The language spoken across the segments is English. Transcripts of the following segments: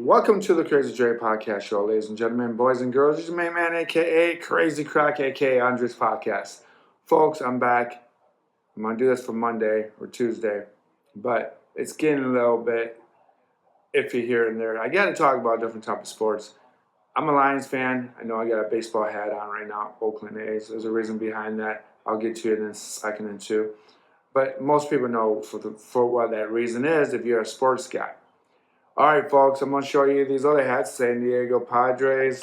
Welcome to the Crazy Dre Podcast Show, ladies and gentlemen, boys and girls. This is your main man, a.k.a. Crazy Crack, a.k.a. Andres Podcast. Folks, I'm back. I'm going to do this for Monday or Tuesday, but it's getting a little bit iffy here and there. I got to talk about different type of sports. I'm a Lions fan. I know I got a baseball hat on right now, Oakland A's. There's a reason behind that. I'll get to it in a second or two. But most people know for what that reason is if you're a sports guy. All right, folks, I'm going to show you these other hats. San Diego Padres.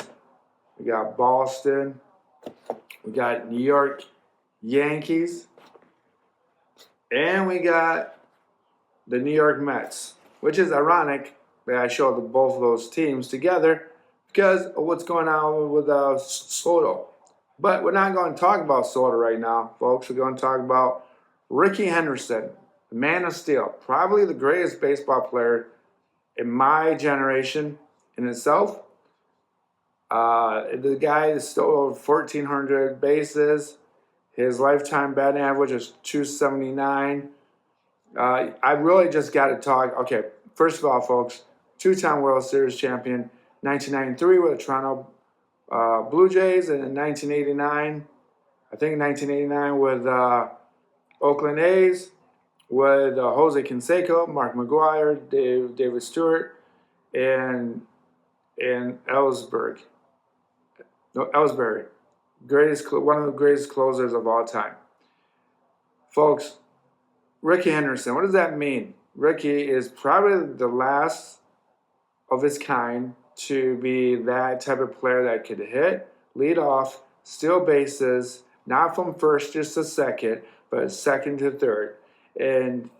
We got Boston. We got New York Yankees. And we got the New York Mets, which is ironic that I showed both of those teams together because of what's going on with Soto. But we're not going to talk about Soto right now, folks. We're going to talk about Rickey Henderson, the man of steel, probably the greatest baseball player in my generation in itself. The guy is still over 1,400 bases. His lifetime batting average is 279. I really just got to talk. Okay, first of all, folks, two-time World Series champion, 1993 with the Toronto Blue Jays, and in 1989, I think 1989 with Oakland A's, with Jose Canseco, Mark McGuire, David Stewart, and Ellsbury. One of the greatest closers of all time. Folks, Rickey Henderson, what does that mean? Rickey is probably the last of his kind to be that type of player that could hit, lead off, steal bases, not from first just to second, but second to third. And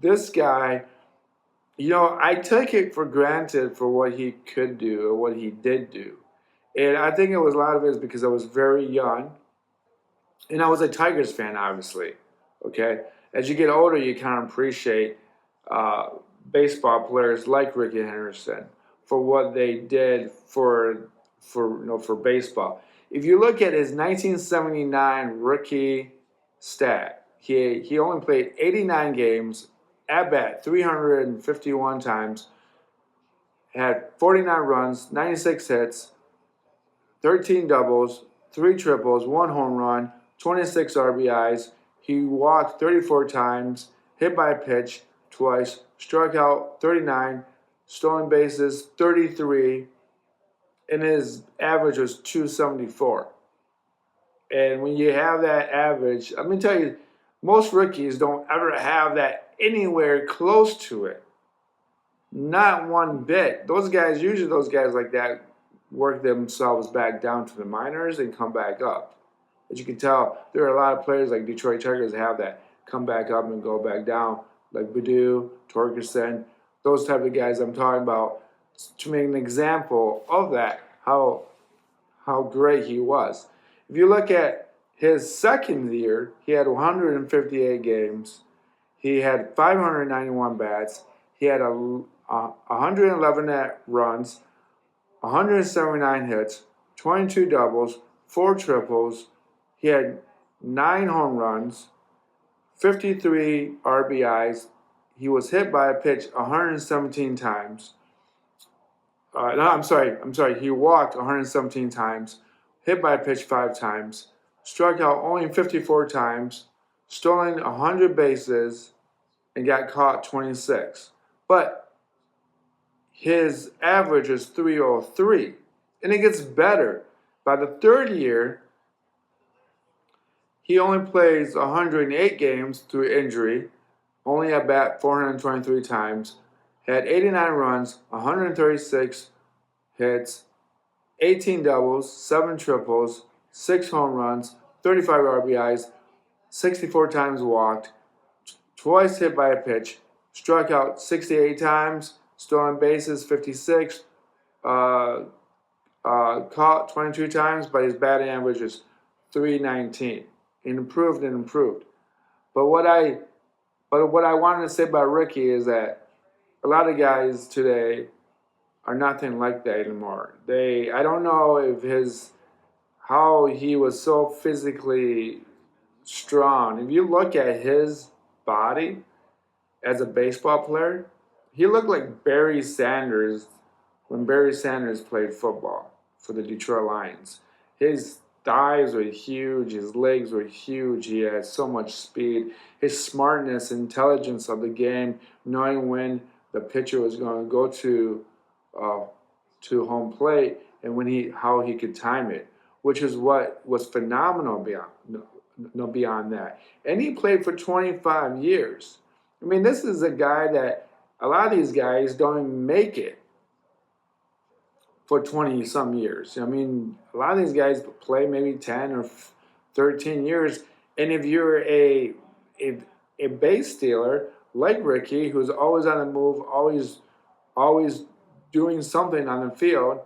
this guy, I took it for granted for what he could do or what he did do. And I think it was a lot of it is because I was very young. And I was a Tigers fan, obviously. Okay? As you get older, you kind of appreciate baseball players like Rickey Henderson for what they did for baseball. If you look at his 1979 rookie stat, he only played 89 games, at bat 351 times, had 49 runs, 96 hits, 13 doubles, 3 triples, 1 home run, 26 RBIs. He walked 34 times, hit by a pitch twice, struck out 39, stolen bases 33, and his average was 274. And when you have that average, let me tell you, most rookies don't ever have that anywhere close to it. Not one bit. Those guys like that work themselves back down to the minors and come back up. As you can tell, there are a lot of players like Detroit Tigers that have that come back up and go back down, like Baду, Torkelson, those type of guys I'm talking about, to make an example of that, how great he was. If you look at his second year, he had 158 games. He had 591 bats. He had 111 net runs, 179 hits, 22 doubles, 4 triples. He had 9 home runs, 53 RBIs. He was hit by a pitch 117 times. I'm sorry. He walked 117 times, hit by a pitch 5 times, struck out only 54 times, stolen 100 bases, and got caught 26. But his average is 303. And it gets better. By the third year, he only plays 108 games through injury, only at bat 423 times, had 89 runs, 136 hits, 18 doubles, 7 triples, 6 home runs, 35 RBIs, 64 times walked, twice hit by a pitch, struck out 68 times, stolen bases 56, caught 22 times, but his batting average is 319. And improved. But what I wanted to say about Rickey is that a lot of guys today are nothing like that anymore. I don't know if how he was so physically strong. If you look at his body as a baseball player, he looked like Barry Sanders when Barry Sanders played football for the Detroit Lions. His thighs were huge, his legs were huge, he had so much speed. His smartness, intelligence of the game, knowing when the pitcher was going to go uh, to home plate and how he could time it, which is what was phenomenal beyond that. And he played for 25 years. I mean, this is a guy that a lot of these guys don't even make it for 20 some years. I mean, a lot of these guys play maybe 10 or 13 years. And if you're a base stealer like Rickey, who's always on the move, always doing something on the field,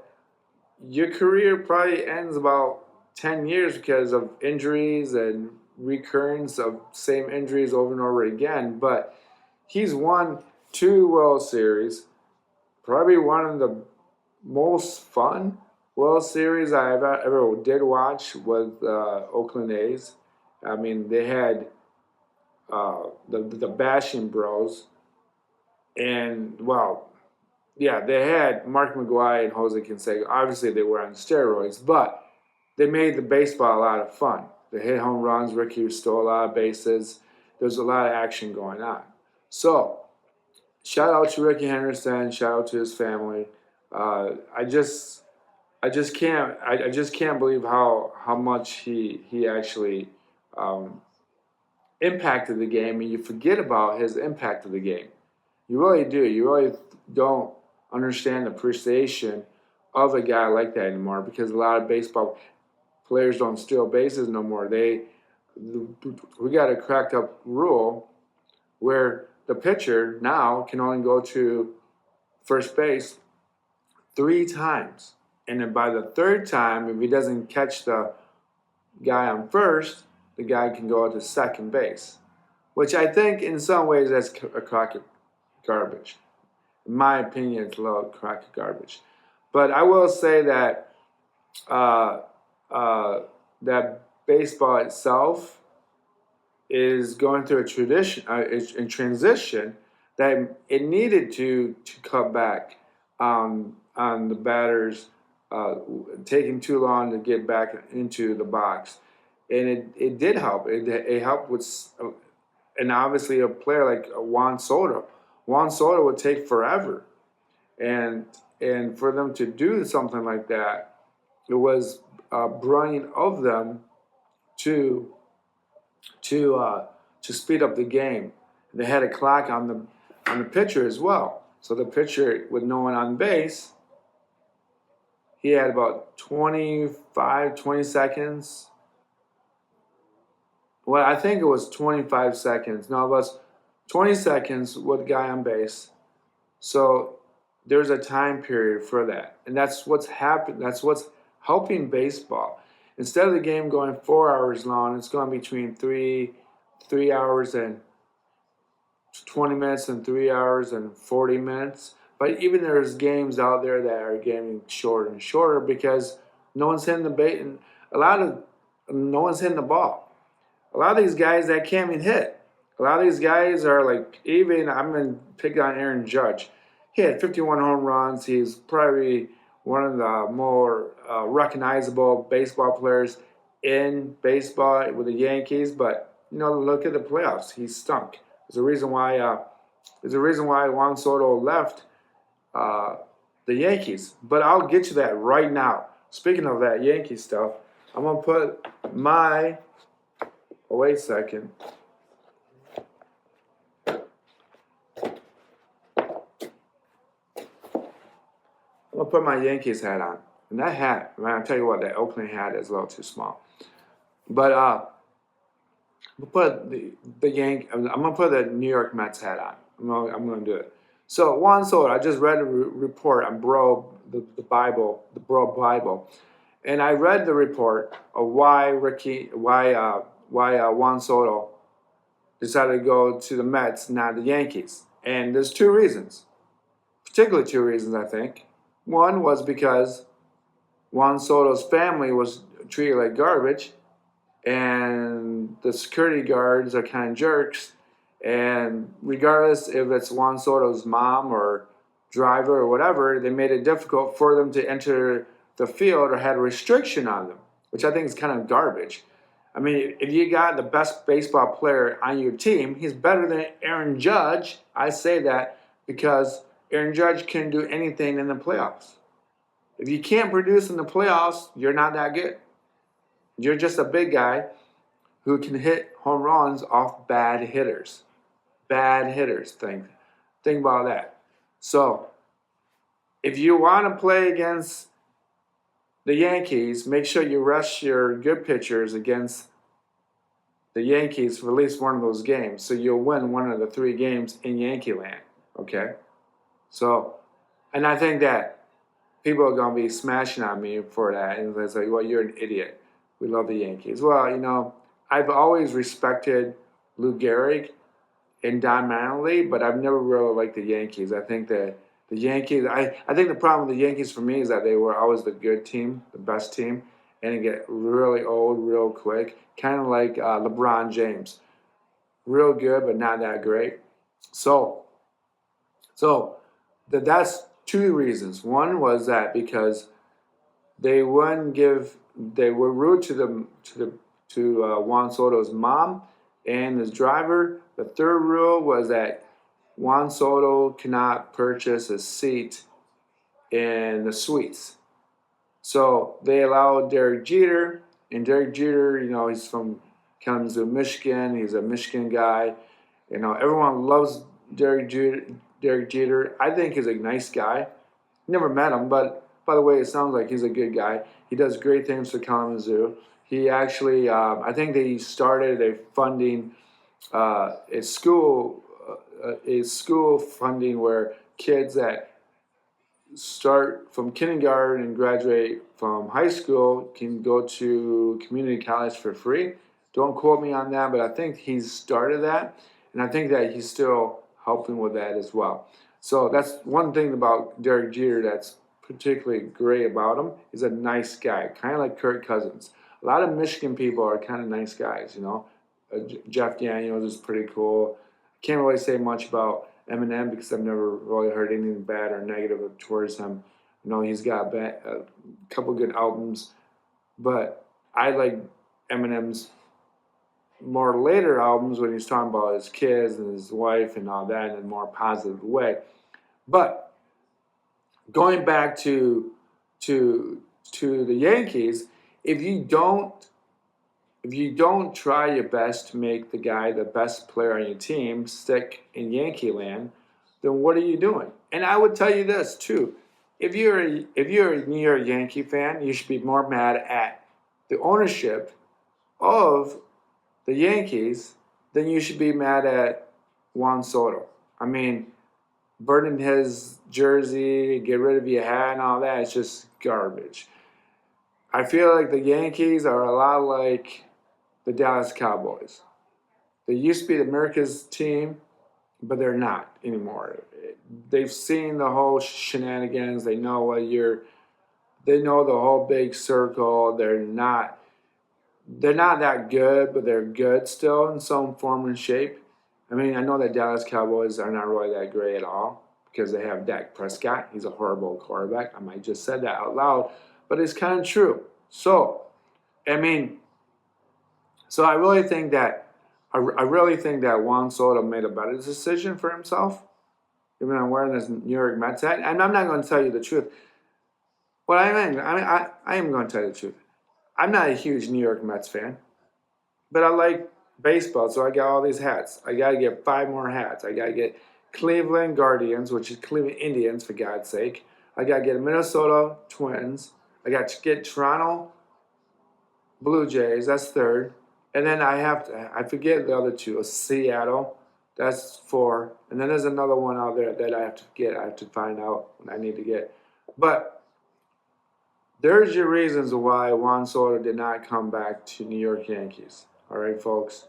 your career probably ends about 10 years because of injuries and recurrence of same injuries over and over again. But he's won 2 World Series, probably one of the most fun World Series I ever did watch was Oakland A's. I mean, they had the Bashing Bros, and yeah, they had Mark McGwire and Jose Canseco. Obviously, they were on steroids, but they made the baseball a lot of fun. They hit home runs. Rickey stole a lot of bases. There's a lot of action going on. So, shout out to Rickey Henderson. Shout out to his family. I just can't believe how much he actually impacted the game, and you forget about his impact of the game. You really do. You really don't understand the appreciation of a guy like that anymore because a lot of baseball players don't steal bases no more. We got a cracked up rule where the pitcher now can only go to first base 3 times. And then by the 3rd time, if he doesn't catch the guy on first, the guy can go to second base, which I think in some ways that's a crock of garbage. In my opinion, it's a little crock of garbage. But I will say that that baseball itself is going through a transition that it needed to cut back on the batters taking too long to get back into the box, and it did help. It helped with, and obviously a player like Juan Soto. Juan Soto would take forever, and for them to do something like that, it was brilliant of them to speed up the game. They had a clock on the pitcher as well, so the pitcher with no one on base, he had about 20 seconds. Well, I think it was 25 seconds. No, it was 20 seconds with the guy on base. So there's a time period for that. And that's what's happened. That's what's helping baseball. Instead of the game going 4 hours long, it's going between 3 hours and 20 minutes and 3 hours and 40 minutes. But even there's games out there that are getting shorter and shorter because no one's hitting the bait, and no one's hitting the ball. A lot of these guys that can't even hit. A lot of these guys are like, even I'm going to pick on Aaron Judge. He had 51 home runs. He's probably one of the more recognizable baseball players in baseball with the Yankees. But look at the playoffs. He stunk. There's a reason why Juan Soto left the Yankees. But I'll get to that right now. Speaking of that Yankee stuff, I'm gonna put my. Oh, wait a second. I'm gonna put my Yankees hat on, and that hat, man, I'll tell you what, that Oakland hat is a little too small. But I'm gonna put I'm gonna put the New York Mets hat on. I'm gonna do it. So Juan Soto, I just read a report on the Bible, the Bro Bible, and I read the report of why Juan Soto decided to go to the Mets, not the Yankees. And there's 2 reasons, particularly 2 reasons, I think. One was because Juan Soto's family was treated like garbage, and the security guards are kind of jerks. And regardless if it's Juan Soto's mom or driver or whatever, they made it difficult for them to enter the field or had a restriction on them, which I think is kind of garbage. I mean, if you got the best baseball player on your team, he's better than Aaron Judge. I say that because Aaron Judge can do anything in the playoffs. If you can't produce in the playoffs, you're not that good. You're just a big guy who can hit home runs off bad hitters. Bad hitters. Think about that. So, if you want to play against the Yankees, make sure you rest your good pitchers against the Yankees for at least one of those games, so you'll win one of the 3 games in Yankee land. Okay? So, and I think that people are going to be smashing on me for that, and it's like, well, you're an idiot. We love the Yankees. Well, I've always respected Lou Gehrig and Don Mattingly, but I've never really liked the Yankees. I think that the Yankees, I think the problem with the Yankees for me is that they were always the good team, the best team, and it get really old real quick, kind of like LeBron James. Real good, but not that great. So that's 2 reasons. One was that because they were rude to Juan Soto's mom and his driver. The third rule was that Juan Soto cannot purchase a seat in the suites. So they allowed Derek Jeter, and Derek Jeter, he's from Kalamazoo, Michigan. He's a Michigan guy. Everyone loves Derek Jeter. I think he's a nice guy. Never met him, but by the way, it sounds like he's a good guy. He does great things for Kalamazoo. He actually, I think they started a funding, a school funding where kids that start from kindergarten and graduate from high school can go to community college for free. Don't quote me on that, but I think he's started that, and I think that he's still helping with that as well. So that's one thing about Derek Jeter that's particularly great about him. He's a nice guy, kind of like Kirk Cousins. A lot of Michigan people are kind of nice guys, Jeff Daniels is pretty cool. Can't really say much about Eminem because I've never really heard anything bad or negative towards him. He's got a couple good albums, but I like Eminem's more later albums when he's talking about his kids and his wife and all that in a more positive way. But going back to the Yankees, if you don't try your best to make the guy the best player on your team stick in Yankee land, then what are you doing? And I would tell you this too: if you're a New York Yankee fan, you should be more mad at the ownership of the Yankees than you should be mad at Juan Soto. I mean, burning his jersey, get rid of your hat and all that, it's just garbage. I feel like the Yankees are a lot like the Dallas Cowboys. They used to be America's team, but they're not anymore. They've seen the whole shenanigans. They know they know the whole big circle. They're not that good, but they're good still in some form and shape. I mean, I know that Dallas Cowboys are not really that great at all because they have Dak Prescott. He's a horrible quarterback. I might just said that out loud, but it's kind of true. So, I really think that Juan Soto made a better decision for himself. Even I'm wearing this New York Mets hat, and I'm not going to tell you the truth. What I am going to tell you the truth. I'm not a huge New York Mets fan, but I like baseball, so I got all these hats. I got to get 5 more hats. I got to get Cleveland Guardians, which is Cleveland Indians, for God's sake. I got to get Minnesota Twins. I got to get Toronto Blue Jays. That's 3rd. And then I forget the other 2. Seattle. That's 4. And then there's another one out there that I have to get. I have to find out what I need to get. But there's your reasons why Juan Soto did not come back to New York Yankees. All right, folks.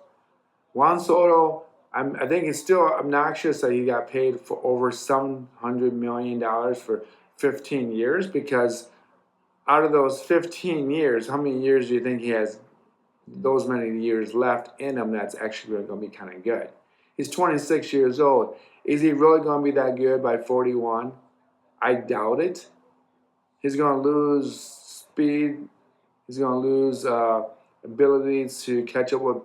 Juan Soto, I think it's still obnoxious that he got paid for over $700 million for 15 years, because out of those 15 years, how many years do you think he has those many years left in him that's actually going to be kind of good? He's 26 years old. Is he really going to be that good by 41? I doubt it. He's going to lose speed. He's going to lose ability to catch up with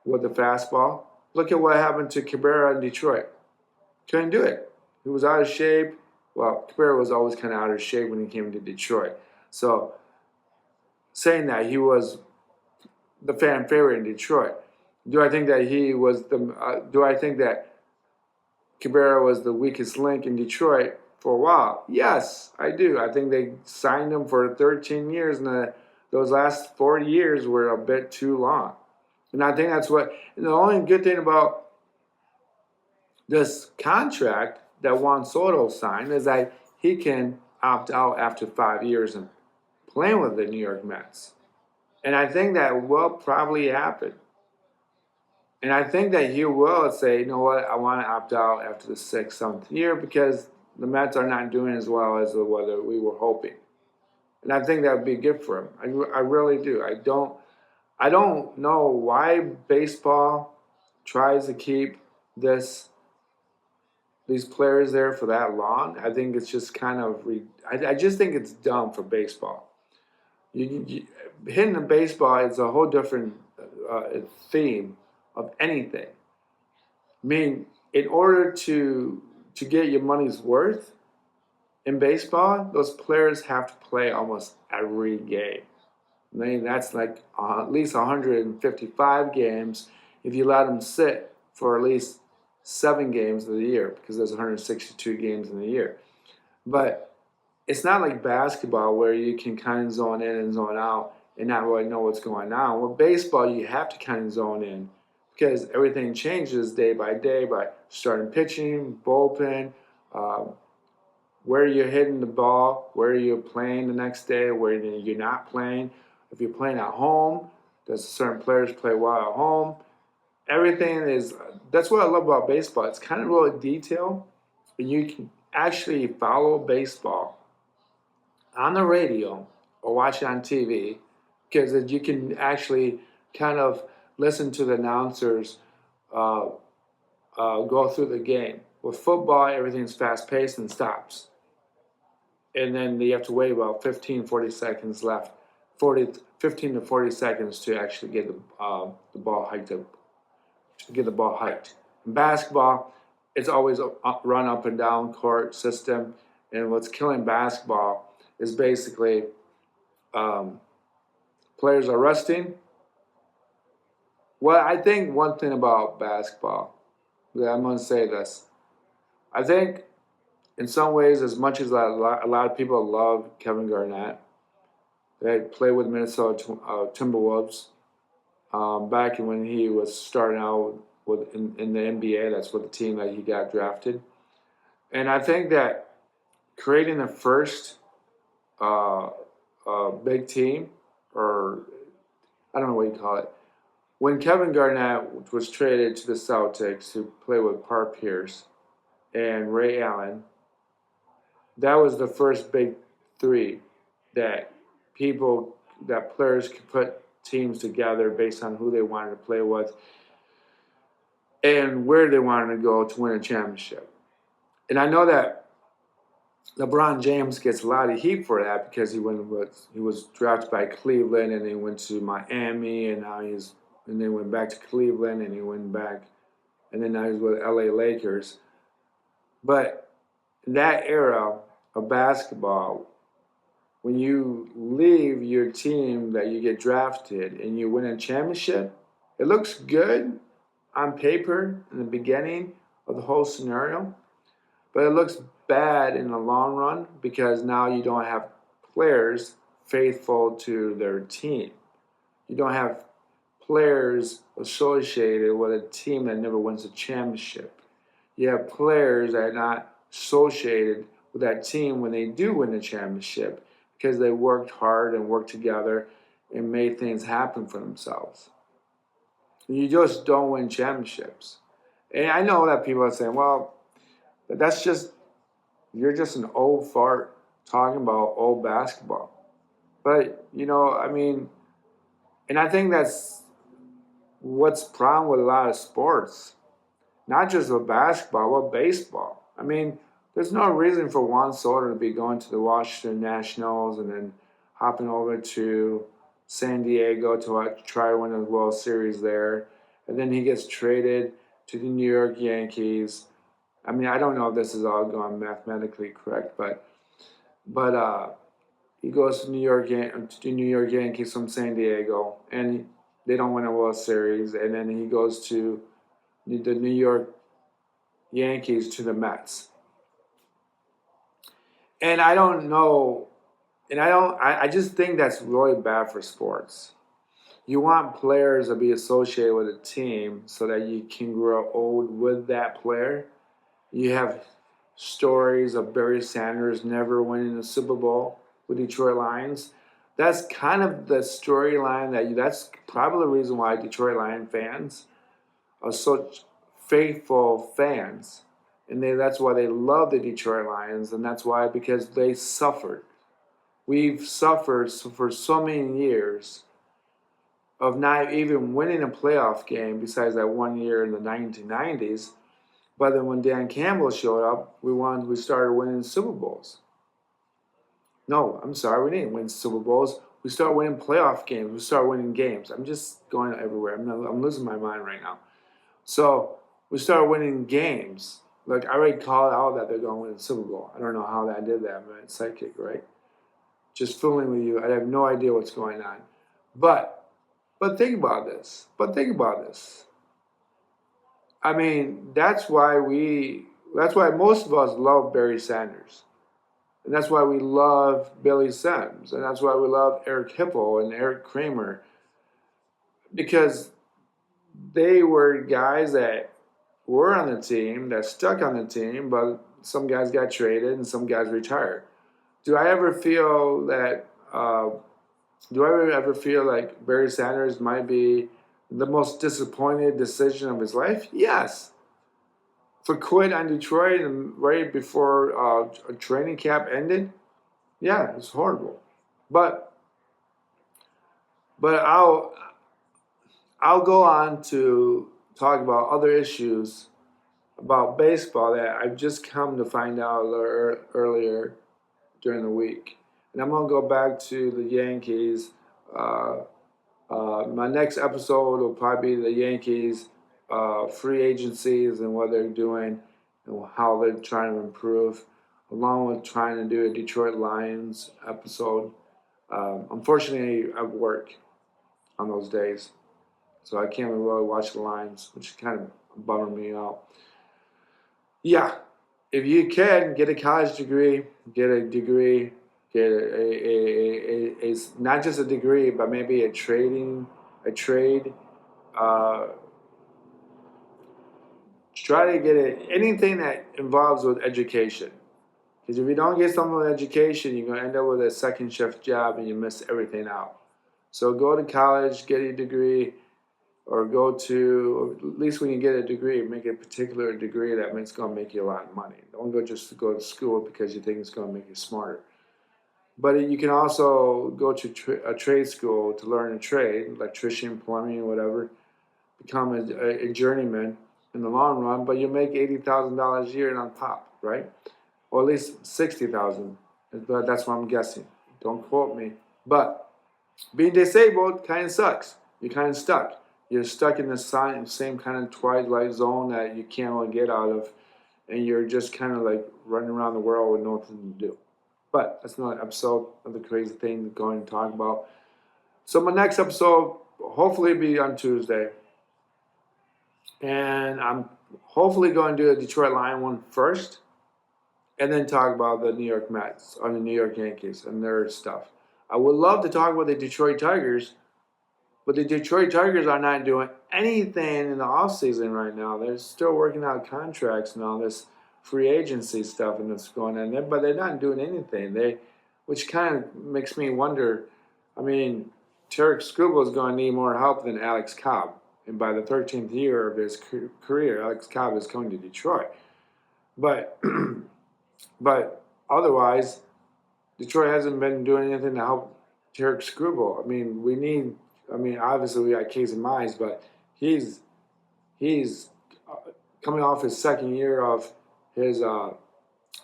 with the fastball. Look at what happened to Cabrera in Detroit. Couldn't do it. He was out of shape. Well, Cabrera was always kind of out of shape when he came to Detroit. So saying that he was the fan favorite in Detroit, do I think that he was the? Do I think that Cabrera was the weakest link in Detroit for a while? Yes, I do. I think they signed him for 13 years, and those last 4 years were a bit too long. And I think that's what. And the only good thing about this contract that Juan Soto signed is that he can opt out after 5 years and playing with the New York Mets. And I think that will probably happen. And I think that he will say, you know what, I want to opt out after the sixth, seventh year because the Mets are not doing as well as what we were hoping. And I think that would be good for him. I really do. I don't know why baseball tries to keep these players there for that long. I think it's just kind of I just think it's dumb for baseball. Hitting a baseball is a whole different theme of anything. I mean, in order to get your money's worth in baseball, those players have to play almost every game. I mean, that's like at least 155 games if you let them sit for at least 7 games of the year because there's 162 games in the year. But it's not like basketball where you can kind of zone in and zone out and not really know what's going on. With baseball, you have to kind of zone in because everything changes day by starting pitching, bullpen, where you're hitting the ball, where you're playing the next day, where you're not playing. If you're playing at home, there's certain players play well at home. Everything is, that's what I love about baseball. It's kind of really detailed, and you can actually follow baseball on the radio or watch it on TV because you can actually kind of listen to the announcers go through the game. With football, everything's fast-paced and stops. And then you have to wait about 40 seconds left, 15 to 40 seconds to actually get the ball hiked up, to get the ball hiked. In basketball, it's always a run up and down court system. And what's killing basketball is basically players are resting. Well, I think one thing about basketball, I'm going to say this. I think in some ways, as much as a lot of people love Kevin Garnett, they played with Minnesota Timberwolves back when he was starting out in the NBA. That's what the team that he got drafted. And I think that creating the first big team, or I don't know what you call it, when Kevin Garnett was traded to the Celtics to play with Park Pierce and Ray Allen, that was the first big three that players could put teams together based on who they wanted to play with and where they wanted to go to win a championship. And I know that LeBron James gets a lot of heat for that because he was drafted by Cleveland and he went to Miami and then went back to Cleveland and he went back and then now he's with LA Lakers. But in that era of basketball, when you leave your team that you get drafted and you win a championship, it looks good on paper in the beginning of the whole scenario, but it looks bad in the long run because now you don't have players faithful to their team. You don't have players associated with a team that never wins a championship. You have players that are not associated with that team when they do win a championship because they worked hard and worked together and made things happen for themselves. You just don't win championships. And I know that people are saying, well, you're just an old fart talking about old basketball. But, I mean, and I think that's what's the problem with a lot of sports. Not just with basketball, but baseball. I mean, there's no reason for Juan Soto to be going to the Washington Nationals and then hopping over to San Diego to try to win a World Series there. And then he gets traded to the New York Yankees. I mean, I don't know if this is all going mathematically correct, but he goes to New York Yankees from San Diego, and they don't win a World Series. And then he goes to the New York Yankees to the Mets. And I don't know, and I just think that's really bad for sports. You want players to be associated with a team so that you can grow old with that player. You have stories of Barry Sanders never winning a Super Bowl with Detroit Lions. That's kind of the storyline that's probably the reason why Detroit Lion fans are such faithful fans. And that's why they love the Detroit Lions, and that's why, because they suffered. We've suffered for so many years of not even winning a playoff game besides that one year in the 1990s. But then when Dan Campbell showed up, we started winning Super Bowls. No, I'm sorry, we didn't win Super Bowls. We started winning playoff games. We started winning games. I'm just going everywhere. I'm losing my mind right now. So we started winning games. Like, I already called out that they're going to win the Super Bowl. I don't know how I did that, but it's psychic, right? Just fooling with you. I have no idea what's going on. But think about this. I mean, that's why most of us love Barry Sanders. And that's why we love Billy Sims. And that's why we love Eric Hippo and Eric Kramer. Because they were guys that were on the team, that stuck on the team, but some guys got traded and some guys retired. Do I ever feel like Barry Sanders might be the most disappointed decision of his life? Yes. For quit on Detroit and right before a training camp ended? Yeah, it's horrible. But I'll go on to talk about other issues about baseball that I've just come to find out earlier during the week. And I'm going to go back to the Yankees. My next episode will probably be the Yankees free agencies and what they're doing and how they're trying to improve, along with trying to do a Detroit Lions episode. Unfortunately, I work on those days, so I can't really watch the Lions, which is kind of bumming me out. Yeah, if you can get a college degree, get a not just a degree, but maybe a trade. Try to get anything that involves with education. Because if you don't get something with education, you're going to end up with a second shift job and you miss everything out. So go to college, get a degree, or at least when you get a degree, make a particular degree that means it's going to make you a lot of money. Don't go just to go to school because you think it's going to make you smarter. But you can also go to a trade school to learn a trade, electrician, plumbing, whatever, become a journeyman in the long run, but you make $80,000 a year on top, right? Or at least $60,000. That's what I'm guessing. Don't quote me. But being disabled kind of sucks. You're kind of stuck. You're stuck in the same kind of twilight zone that you can't really get out of, and you're just kind of like running around the world with nothing to do. But that's not an episode of the crazy thing we're going to talk about. So my next episode will hopefully be on Tuesday. And I'm hopefully going to do a Detroit Lion one first, and then talk about the New York Mets or the New York Yankees and their stuff. I would love to talk about the Detroit Tigers, but the Detroit Tigers are not doing anything in the offseason right now. They're still working out contracts and all this free agency stuff and that's going on there, but they're not doing anything. Which kind of makes me wonder. I mean, Tarek Skubal is going to need more help than Alex Cobb. And by the 13th year of his career, Alex Cobb is coming to Detroit. But otherwise, Detroit hasn't been doing anything to help Tarek Skubal. Obviously we got Casey Mize, but he's coming off his second year of his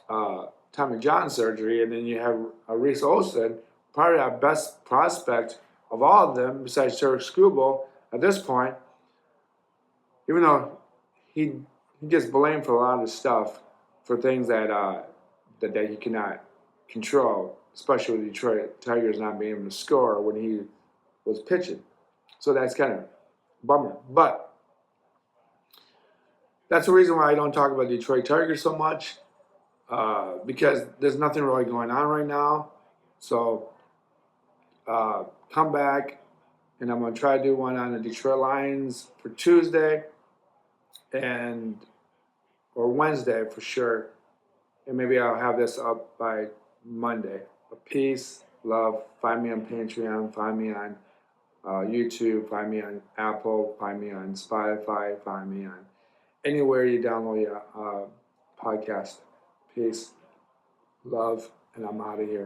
Tommy John surgery, and then you have Reese Olson, probably our best prospect of all of them, besides Derek Skubal at this point. Even though he gets blamed for a lot of stuff, for things that he cannot control, especially with Detroit Tigers not being able to score when he was pitching. So that's kind of a bummer. But that's the reason why I don't talk about Detroit Tigers so much, because there's nothing really going on right now. So come back, and I'm going to try to do one on the Detroit Lions for Tuesday or Wednesday for sure. And maybe I'll have this up by Monday. Peace, love. Find me on Patreon. Find me on YouTube. Find me on Apple. Find me on Spotify. Find me on anywhere you download your podcast. Peace, love, and I'm out of here.